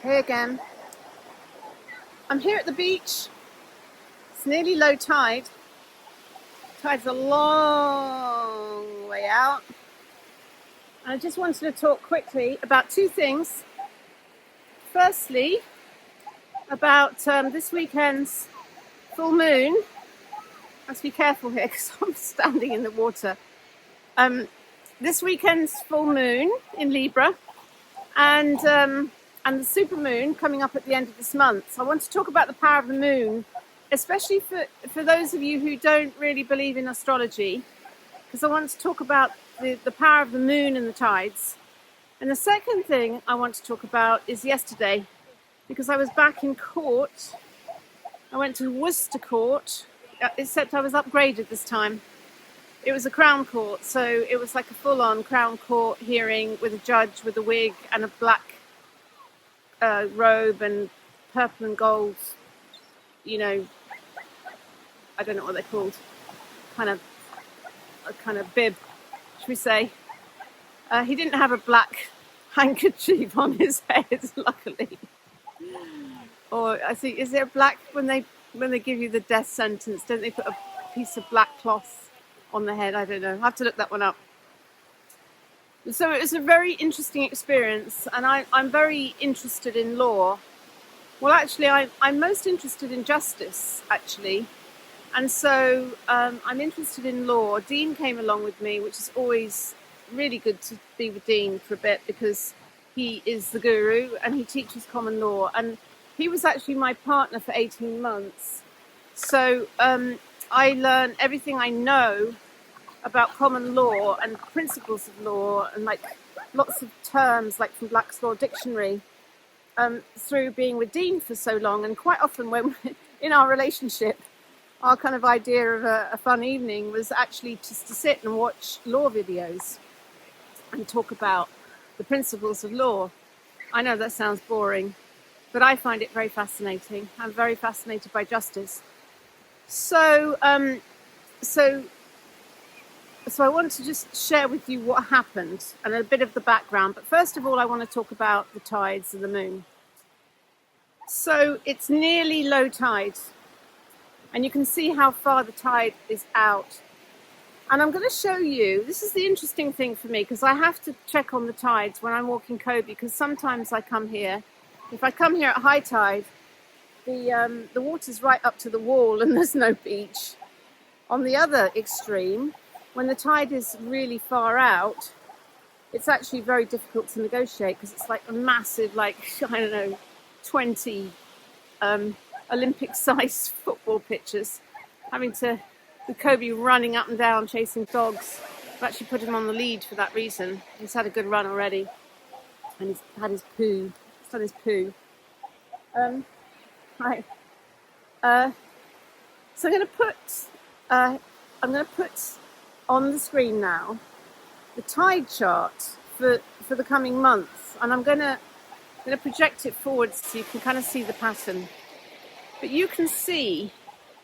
Hey again. I'm here at the beach. It's nearly low tide. Tide's a long way out. And I just wanted to talk quickly about two things. Firstly, about this weekend's full moon. I have to be careful here because I'm standing in the water. This weekend's full moon in Libra and the super moon coming up at the end of this month. So I want to talk about the power of the moon, especially for those of you who don't really believe in astrology, because I want to talk about the power of the moon and the tides. And the second thing I want to talk about is yesterday, because I was back in court. I went to Worcester Court, except I was upgraded this time. It was a Crown Court, so it was like a full-on Crown Court hearing with a judge with a wig and a black robe and purple and gold, I don't know what they're called, kind of bib, should we say. He didn't have a black handkerchief on his head, luckily. Or I think, is there black when they give you the death sentence? Don't they put a piece of black cloth on the head? I don't know. I have to look that one up. So it was a very interesting experience, and I'm very interested in law. Well, actually, I'm most interested in justice, actually. And so I'm interested in law. Dean came along with me, which is always really good to be with Dean for a bit because he is the guru and he teaches common law. And he was actually my partner for 18 months. So I learned everything I know about common law and principles of law and like lots of terms like from Black's Law Dictionary through being with Dean for so long. And quite often when in our relationship, our kind of idea of a fun evening was actually just to sit and watch law videos and talk about the principles of law. I know that sounds boring, but I find it very fascinating. I'm very fascinated by justice. So I want to just share with you what happened and a bit of the background. But first of all, I want to talk about the tides and the moon. So it's nearly low tide. And you can see how far the tide is out. And I'm going to show you, this is the interesting thing for me, because I have to check on the tides when I'm walking Kobe, because sometimes I come here. If I come here at high tide, the water's right up to the wall and there's no beach. On the other extreme, when the tide is really far out, it's actually very difficult to negotiate because it's like a massive, 20 Olympic-sized football pitches, with Kobe running up and down chasing dogs. I've actually put him on the lead for that reason. He's had a good run already, and he's had his poo. He's done his poo. Right. So I'm going to put on the screen now the tide chart for the coming months, and I'm going to project it forward so you can kind of see the pattern. But you can see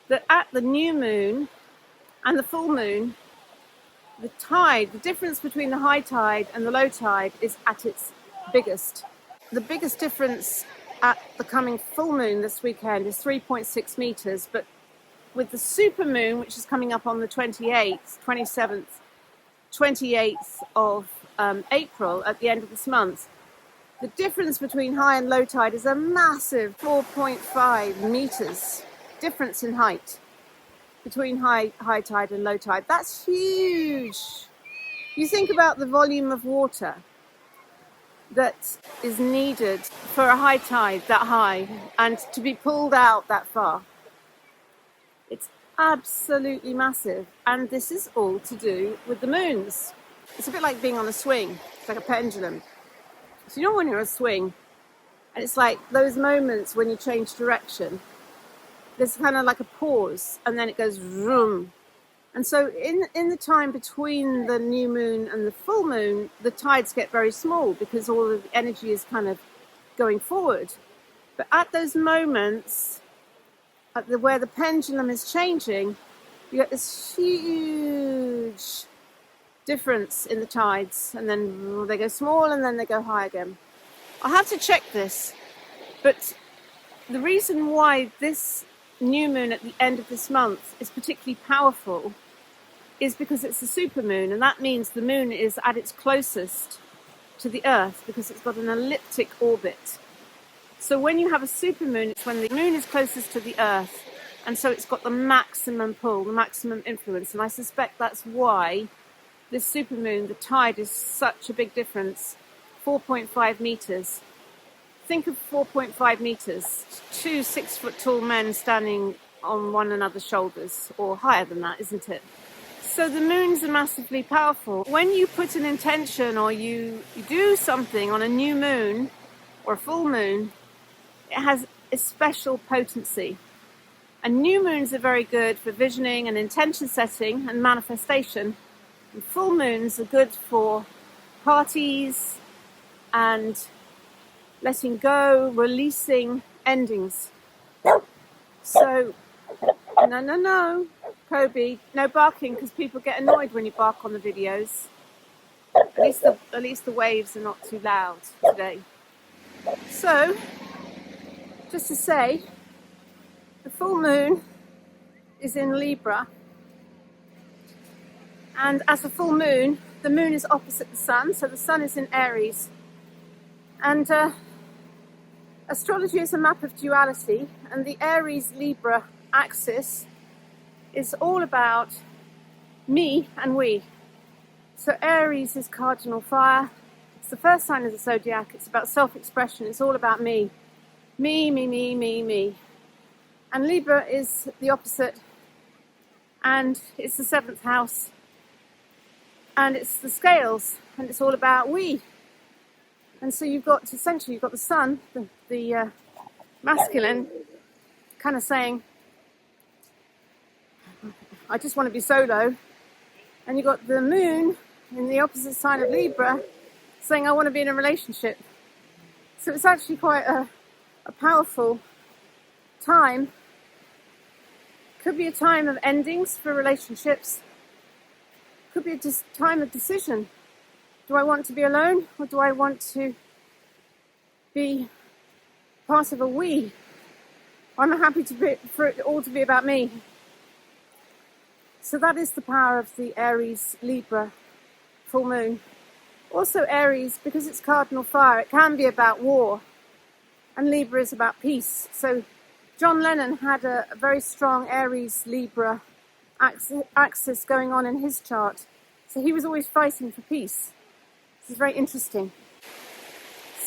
that at the new moon and the full moon, the tide, the difference between the high tide and the low tide is at its biggest. The biggest difference at the coming full moon this weekend is 3.6 meters, but with the super moon, which is coming up on the 28th of April at the end of this month, the difference between high and low tide is a massive 4.5 meters difference in height between high tide and low tide. That's huge. You think about the volume of water that is needed for a high tide that high and to be pulled out that far. It's absolutely massive. And this is all to do with the moons. It's a bit like being on a swing. It's like a pendulum. So you know when you're on a swing, and it's like those moments when you change direction, there's kind of like a pause, and then it goes vroom. And so in the time between the new moon and the full moon, the tides get very small because all of the energy is kind of going forward. But at those moments, where the pendulum is changing, you get this huge difference in the tides, and then they go small and then they go high again. I'll have to check this But the reason why this new moon at the end of this month is particularly powerful is because it's a supermoon, and that means the moon is at its closest to the Earth because it's got an elliptic orbit. So when you have a supermoon, it's when the moon is closest to the Earth, and so it's got the maximum pull, the maximum influence. And I suspect that's why this supermoon, the tide is such a big difference, 4.5 meters. Think of 4.5 meters, 2 6-foot-tall men standing on one another's shoulders, or higher than that, isn't it? So the moons are massively powerful. When you put an intention or you do something on a new moon or a full moon, it has a special potency. And new moons are very good for visioning and intention setting and manifestation. And full moons are good for parties and letting go, releasing endings. So, no, Kobe, no barking, because people get annoyed when you bark on the videos. At least the waves are not too loud today. So, just to say, the full moon is in Libra, and as a full moon, the moon is opposite the sun, so the sun is in Aries. And astrology is a map of duality, and the Aries-Libra axis is all about me and we. So Aries is cardinal fire. It's the first sign of the zodiac. It's about self-expression. It's all about me. Me. And Libra is the opposite, and it's the 7th house, and it's the scales, and it's all about we. And so you've got the sun, the masculine, kind of saying, I just want to be solo. And you've got the moon in the opposite sign of Libra saying, I want to be in a relationship. So it's actually quite a powerful time. Could be a time of endings for relationships. Could be a time of decision. Do I want to be alone, or do I want to be part of a we? I'm happy for it all to be about me. So that is the power of the Aries-Libra full moon. Also Aries, because it's cardinal fire, it can be about war, and Libra is about peace. So John Lennon had a very strong Aries-Libra axis going on in his chart. So he was always fighting for peace. This is very interesting.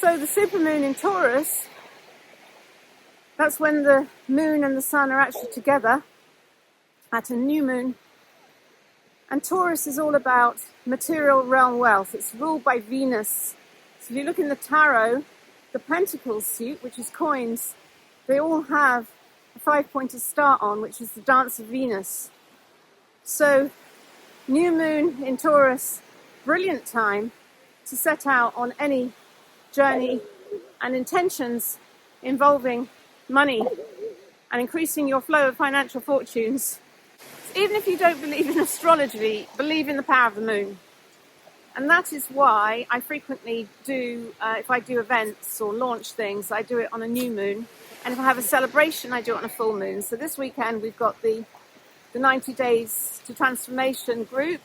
So the supermoon in Taurus, that's when the moon and the sun are actually together at a new moon. And Taurus is all about material realm wealth. It's ruled by Venus. So if you look in the tarot, the Pentacles suit, which is coins, they all have a 5-pointer star on, which is the dance of Venus. So new moon in Taurus, brilliant time to set out on any journey and intentions involving money and increasing your flow of financial fortunes. Even if you don't believe in astrology, believe in the power of the moon. And that is why I frequently do, if I do events or launch things, I do it on a new moon. And if I have a celebration, I do it on a full moon. So this weekend we've got the 90 Days to Transformation group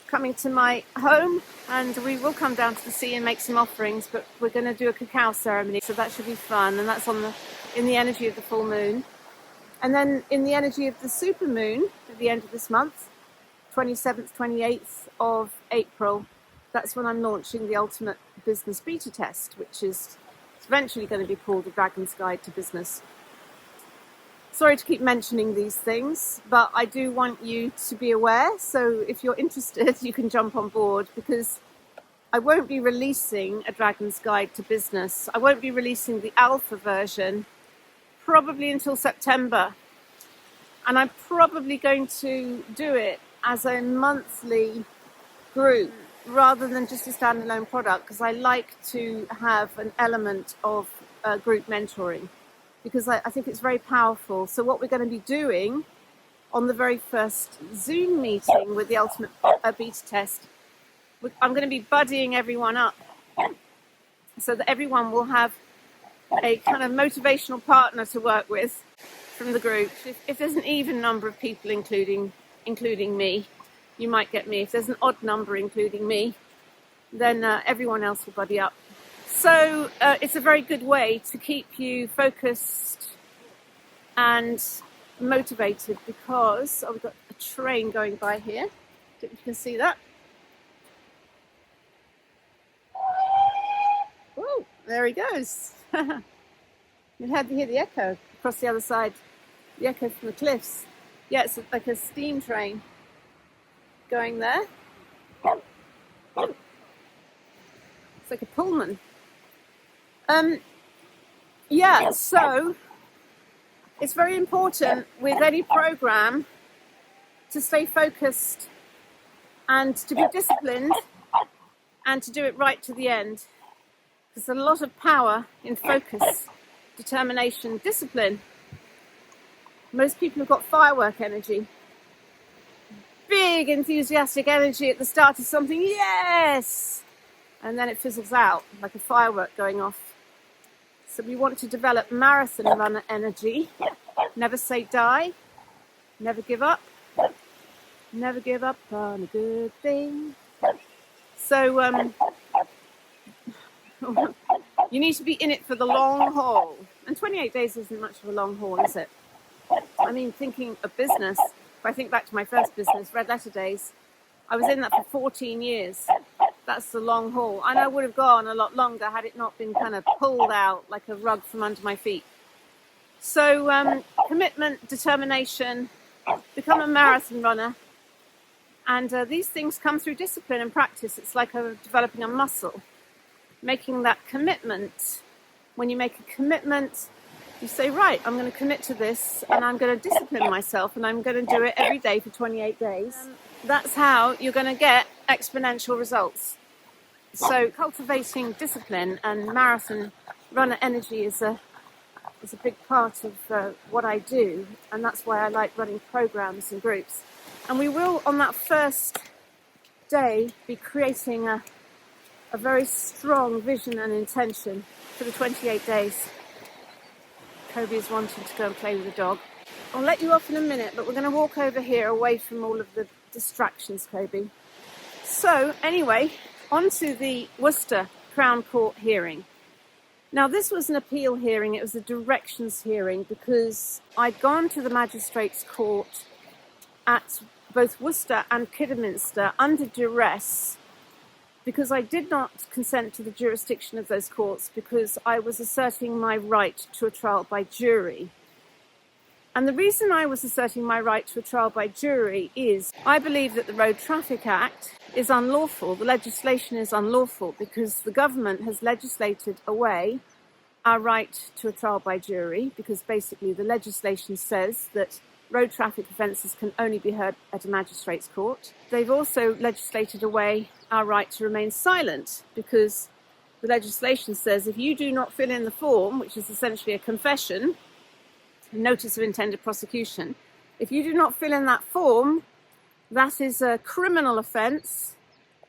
coming to my home, and we will come down to the sea and make some offerings, but we're going to do a cacao ceremony, so that should be fun. And that's in the energy of the full moon. And then in the energy of the supermoon at the end of this month, 27th, 28th of April, that's when I'm launching the Ultimate Business Beta Test, which is eventually going to be called The Dragon's Guide to Business. Sorry to keep mentioning these things, but I do want you to be aware. So if you're interested, you can jump on board, because I won't be releasing a Dragon's Guide to Business. I won't be releasing the alpha version probably until September. And I'm probably going to do it as a monthly group rather than just a standalone product, because I like to have an element of group mentoring, because I think it's very powerful. So what we're going to be doing on the very first Zoom meeting with the Ultimate Beta Test, I'm going to be buddying everyone up so that everyone will have a kind of motivational partner to work with from the group. If there's an even number of people including me, you might get me. If there's an odd number including me, then everyone else will buddy up. So it's a very good way to keep you focused and motivated, because we've got a train going by here. I don't know if you can see that. Oh, there he goes. You had to hear the echo across the other side, the echo from the cliffs. Yeah, it's like a steam train going there. It's like a Pullman. Yeah, so it's very important with any program to stay focused and to be disciplined and to do it right to the end. There's a lot of power in focus, determination, discipline. Most people have got firework energy. Big enthusiastic energy at the start of something, yes! And then it fizzles out like a firework going off. So we want to develop marathon runner energy. Never say die. Never give up. Never give up on a good thing. So you need to be in it for the long haul. And 28 days isn't much of a long haul, is it? I mean, thinking of business, if I think back to my first business, Red Letter Days, I was in that for 14 years. That's the long haul. And I would have gone a lot longer had it not been kind of pulled out like a rug from under my feet. So commitment, determination, become a marathon runner. And these things come through discipline and practice. It's like developing a muscle, making that commitment. When you make a commitment, you say, right, I'm going to commit to this and I'm going to discipline myself and I'm going to do it every day for 28 days. That's how you're going to get exponential results. So cultivating discipline and marathon runner energy is a big part of what I do, and that's why I like running programs and groups. And we will, on that first day, be creating a very strong vision and intention for the 28 days. Kobe is wanting to go and play with the dog. I'll let you off in a minute, but we're going to walk over here away from all of the distractions, Kobe. So, anyway, on to the Worcester Crown Court hearing. Now, this was an appeal hearing. It was a directions hearing because I'd gone to the Magistrates' Court at both Worcester and Kidderminster under duress because I did not consent to the jurisdiction of those courts because I was asserting my right to a trial by jury. And the reason I was asserting my right to a trial by jury is I believe that the Road Traffic Act is unlawful. The legislation is unlawful because the government has legislated away our right to a trial by jury, because basically the legislation says that road traffic offences can only be heard at a magistrate's court. They've also legislated away our right to remain silent, because the legislation says if you do not fill in the form, which is essentially a confession, a notice of intended prosecution, if you do not fill in that form, that is a criminal offence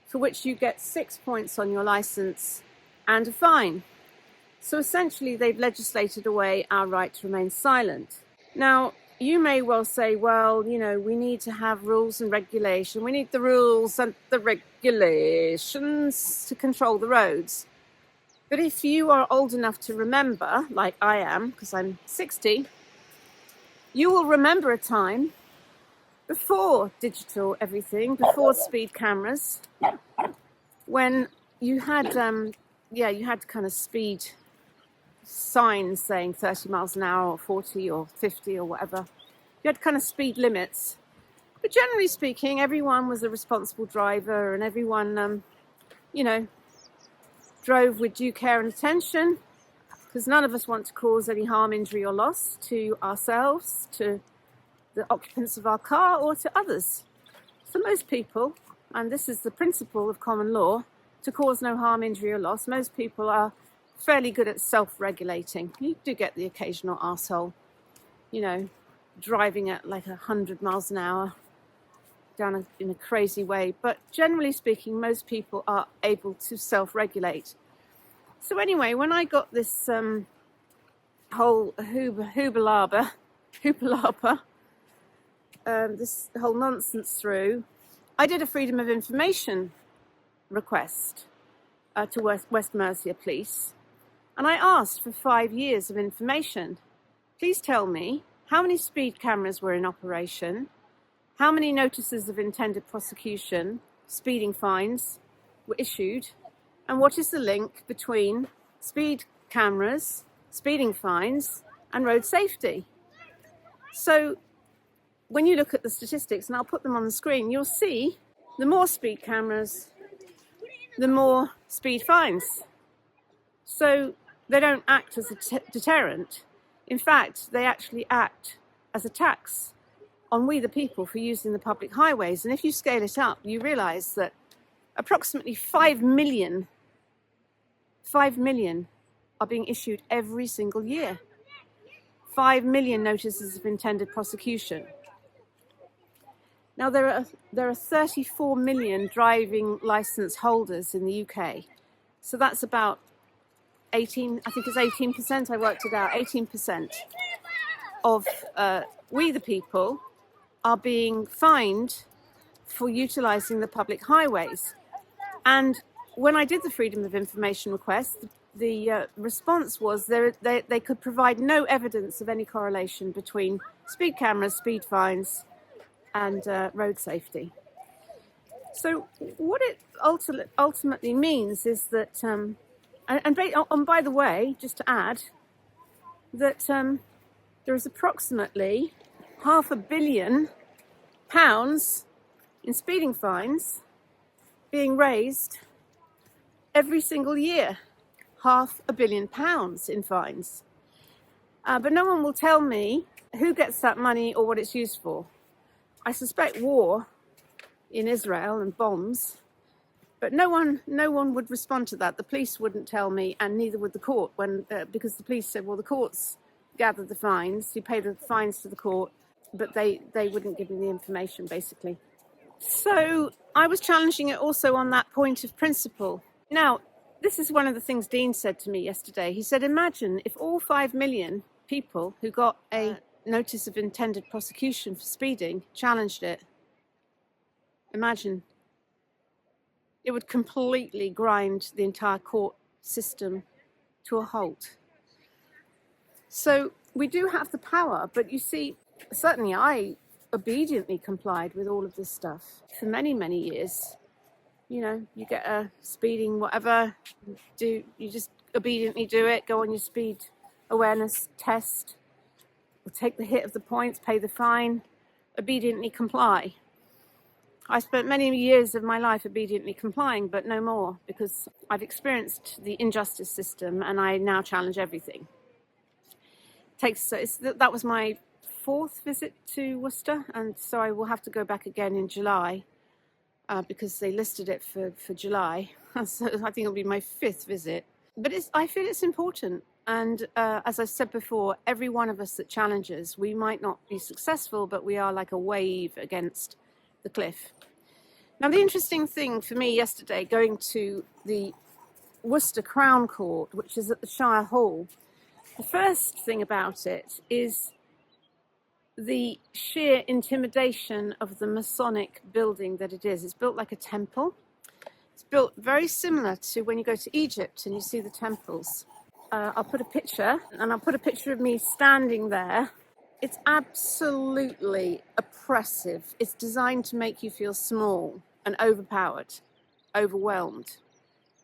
for which you get 6 points on your licence and a fine. So essentially they've legislated away our right to remain silent. Now, you may well say, well, you know, we need to have rules and regulation. We need the rules and the regulations to control the roads. But if you are old enough to remember, like I am, because I'm 60, you will remember a time before digital everything, before speed cameras, when you had, you had kind of speed signs saying 30 miles an hour or 40 or 50 or whatever. You had kind of speed limits. But generally speaking, everyone was a responsible driver and everyone, drove with due care and attention, because none of us want to cause any harm, injury or loss to ourselves, to the occupants of our car or to others. For most people, and this is the principle of common law, to cause no harm, injury or loss, most people are fairly good at self-regulating. You do get the occasional arsehole, driving at like 100 miles an hour down in a crazy way. But generally speaking, most people are able to self-regulate. So anyway, when I got this whole hoobalaba, this whole nonsense through, I did a Freedom of Information request to West Mercia Police, and I asked for 5 years of information. Please tell me how many speed cameras were in operation, how many notices of intended prosecution, speeding fines were issued, and what is the link between speed cameras, speeding fines, and road safety. So when you look at the statistics, and I'll put them on the screen, you'll see the more speed cameras, the more speed fines. So they don't act as a deterrent. In fact, they actually act as a tax on we the people for using the public highways. And if you scale it up, you realise that approximately 5 million are being issued every single year. 5 million notices of intended prosecution. Now, there are 34 million driving licence holders in the UK. So that's about 18%, I think it's 18%, I worked it out, 18% of we the people are being fined for utilising the public highways. And when I did the Freedom of Information request, the response was they could provide no evidence of any correlation between speed cameras, speed fines, and road safety. So what it ultimately means is that, and by the way, just to add, that there is approximately £500 million in speeding fines being raised every single year. £500 million in fines. But no one will tell me who gets that money or what it's used for. I suspect war in Israel and bombs, but no one would respond to that. The police wouldn't tell me, and neither would the court, because the police said, well, the courts gather the fines, you pay the fines to the court, but they wouldn't give me the information, basically. So I was challenging it also on that point of principle. Now, this is one of the things Dean said to me yesterday. He said, imagine if all 5 million people who got a notice of intended prosecution for speeding challenged it. Imagine. It would completely grind the entire court system to a halt. So we do have the power, but you see, certainly I obediently complied with all of this stuff for many, many years. You know, you get a speeding whatever, you just obediently do it, go on your speed awareness test, or take the hit of the points, pay the fine, obediently comply. I spent many years of my life obediently complying, but no more, because I've experienced the injustice system and I now challenge everything. That was my 4th visit to Worcester, and so I will have to go back again in July. Because they listed it for July. So I think it'll be my 5th visit. But I feel it's important. And as I said before, every one of us that challenges, we might not be successful, but we are like a wave against the cliff. Now, the interesting thing for me yesterday, going to the Worcester Crown Court, which is at the Shire Hall, the first thing about it is the sheer intimidation of the Masonic building that it is. It's built like a temple. It's built very similar to when you go to Egypt and you see the temples. I'll put a picture, and I'll put a picture of me standing there. It's absolutely oppressive. It's designed to make you feel small and overpowered, overwhelmed.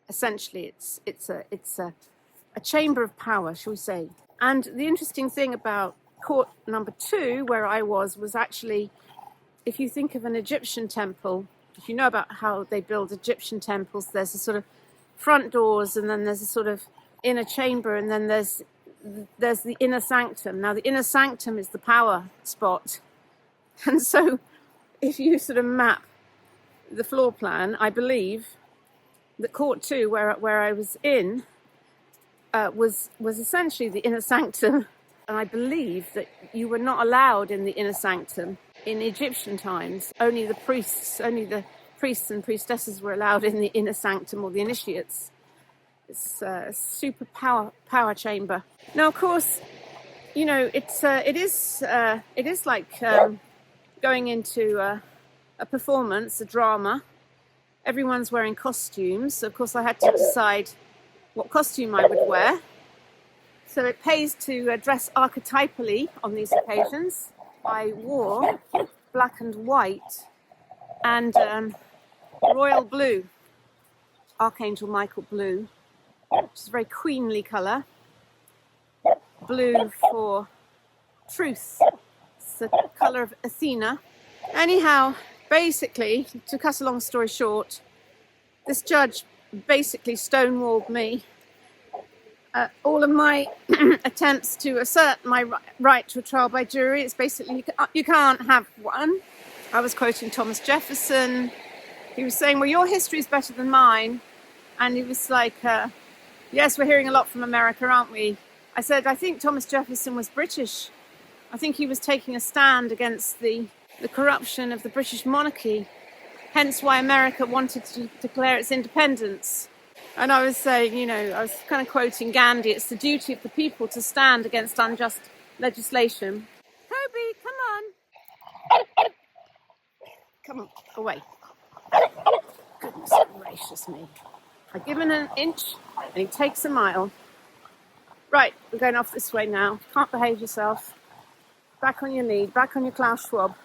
Essentially, it's a chamber of power, shall we say. And the interesting thing about court number 2, where I was actually, if you think of an Egyptian temple, if you know about how they build Egyptian temples, there's a sort of front doors, and then there's a sort of inner chamber, and then there's the inner sanctum. Now, the inner sanctum is the power spot. And so if you sort of map the floor plan, I believe that court 2, where I was in, was essentially the inner sanctum. And I believe that you were not allowed in the inner sanctum in Egyptian times. Only the priests and priestesses were allowed in the inner sanctum, or the initiates. It's a super power chamber. Now, of course, you know, it is like going into a performance, a drama. Everyone's wearing costumes. So of course, I had to decide what costume I would wear. So it pays to dress archetypally on these occasions. I wore black and white and royal blue, Archangel Michael blue, which is a very queenly colour. Blue for truth. It's the colour of Athena. Anyhow, basically, to cut a long story short, this judge basically stonewalled me. All of my attempts to assert my right to a trial by jury, it's basically, you can't have one. I was quoting Thomas Jefferson. He was saying, well, your history is better than mine. And he was like, yes, we're hearing a lot from America, aren't we? I said, I think Thomas Jefferson was British. I think he was taking a stand against the corruption of the British monarchy, hence why America wanted to declare its independence. And I was saying, you know, I was kind of quoting Gandhi, it's the duty of the people to stand against unjust legislation. Kobe, come on. Come on, away. Goodness gracious me. I give him an inch and he takes a mile. Right, we're going off this way now. Can't behave yourself. Back on your lead, back on your Klaus Schwab.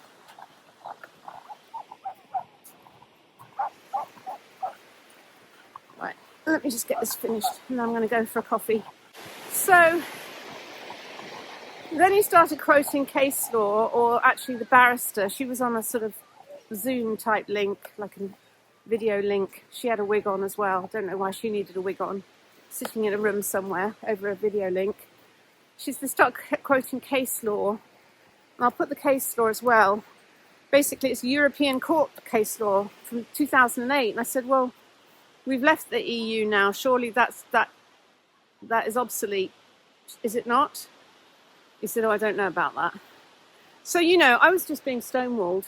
Right, let me just get this finished and then I'm going to go for a coffee. So, then he started quoting case law, or actually the barrister. She was on a sort of Zoom type link, like a video link. She had a wig on as well. I don't know why she needed a wig on, sitting in a room somewhere over a video link. They start quoting case law. And I'll put the case law as well. Basically, it's European Court case law from 2008. And I said, well, we've left the EU now. Surely that is obsolete. Is it not? He said, oh, I don't know about that. So, you know, I was just being stonewalled.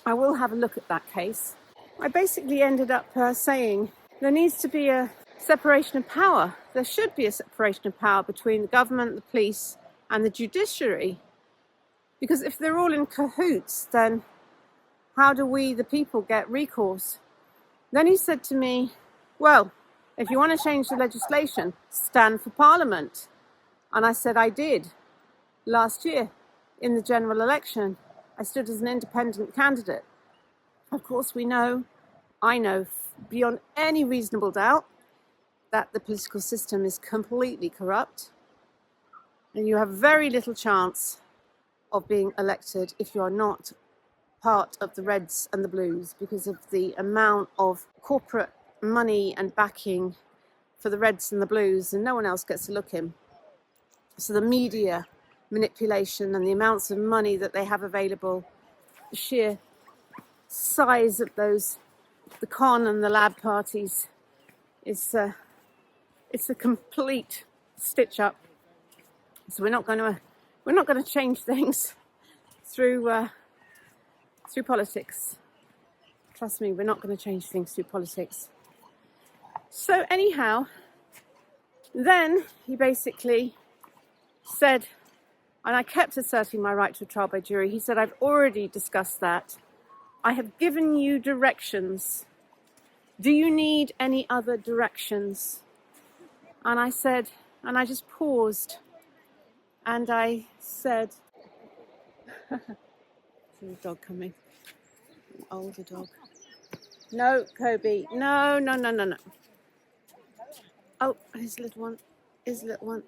I will have a look at that case. I basically ended up saying there needs to be a separation of power. There should be a separation of power between the government, the police, and the judiciary. Because if they're all in cahoots, then how do we, the people, get recourse? Then he said to me, well, if you want to change the legislation, stand for Parliament. And I said I did last year in the general election. I stood as an independent candidate. Of course, I know beyond any reasonable doubt that the political system is completely corrupt. And you have very little chance of being elected if you are not part of the Reds and the Blues, because of the amount of corporate money and backing for the Reds and the Blues, and no one else gets to look in. So the media manipulation and the amounts of money that they have available, the sheer size of those, the con and the lab parties, it's a complete stitch up. So we're not going to change things through politics. Trust me, we're not going to change things through politics. So anyhow, then he basically said, and I kept asserting my right to a trial by jury, he said, I've already discussed that. I have given you directions. Do you need any other directions? And I said, and I just paused, and I said, there's a dog coming, an older dog. No, Kobe, no. Oh, his little one. It's a little one.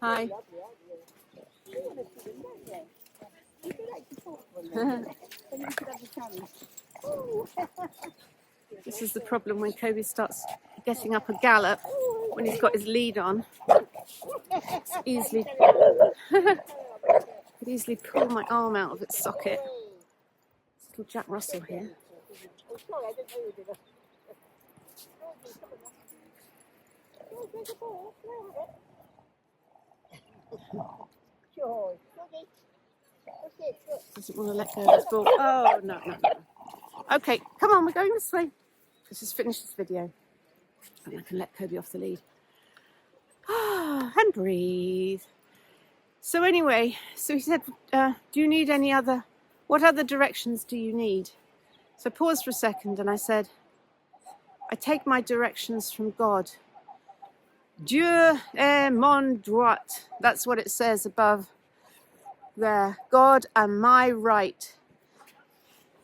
Hi. This is the problem when Kobe starts getting up a gallop when he's got his lead on. It's could easily pull my arm out of its socket. It's little Jack Russell here. Doesn't want to let go of this ball. Oh, no. Okay, come on, we're going this way. Let's just finish this video. And I can let Kobe off the lead. And breathe. So anyway, so he said, do you need what other directions do you need? So I paused for a second and I said, I take my directions from God. Dieu est mon droit. That's what it says above there. God and my right.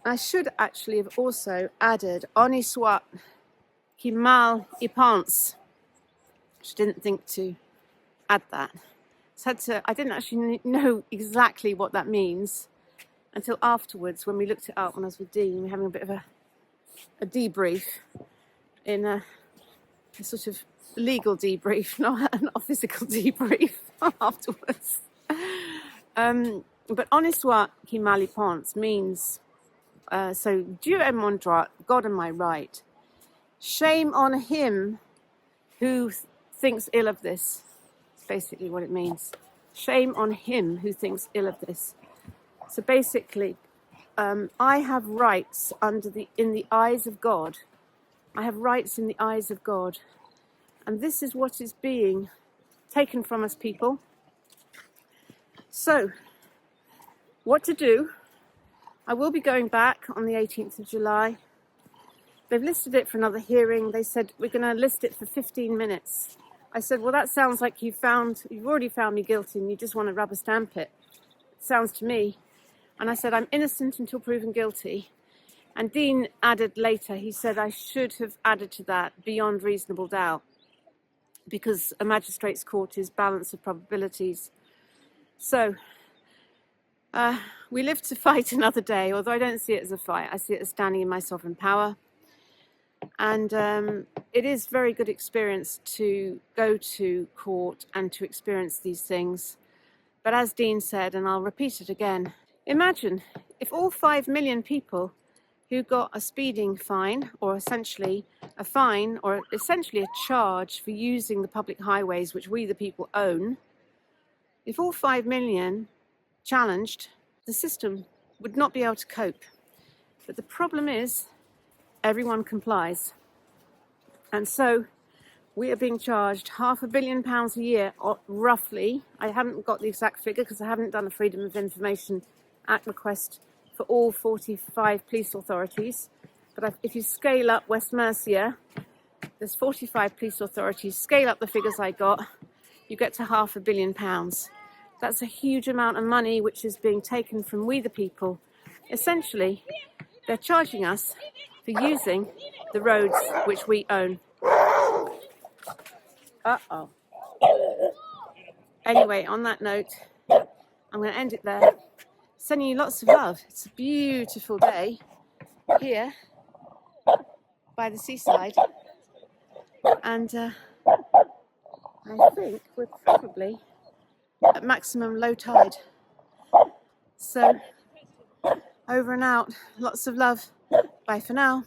I should actually have also added honi soit qui mal y pense. I didn't think to add that. I didn't actually know exactly what that means until afterwards when we looked it up when I was with Dean. We were having a bit of a debrief in a sort of legal debrief, not a physical debrief afterwards. But honi soit qui mal y pense means, so Dieu est mon droit, God and my right. Shame on him who thinks ill of this. That's basically what it means. Shame on him who thinks ill of this. So basically, I have rights in the eyes of God. I have rights in the eyes of God. And this is what is being taken from us, people. So, what to do? I will be going back on the 18th of July. They've listed it for another hearing. They said, we're going to list it for 15 minutes. I said, well, that sounds like you've already found me guilty and you just want to rubber stamp it. It sounds to me. And I said, I'm innocent until proven guilty. And Dean added later, he said, I should have added to that beyond reasonable doubt, because a magistrate's court is balance of probabilities. So, we live to fight another day, although I don't see it as a fight. I see it as standing in my sovereign power. And it is very good experience to go to court and to experience these things. But as Dean said, and I'll repeat it again, imagine if all 5 million people who got a speeding fine, or essentially a fine, or essentially a charge for using the public highways which we the people own, if all 5 million challenged, the system would not be able to cope. But the problem is, everyone complies. And so we are being charged £500 million a year, or roughly. I haven't got the exact figure because I haven't done a Freedom of Information Act request for all 45 police authorities. But if you scale up West Mercia, there's 45 police authorities. Scale up the figures I got, you get to £500 million. That's a huge amount of money which is being taken from we the people. Essentially, they're charging us for using the roads which we own. Uh-oh. Anyway, on that note, I'm going to end it there. Sending you lots of love. It's a beautiful day here by the seaside. And I think we're probably at maximum low tide. So, over and out. Lots of love. Bye for now.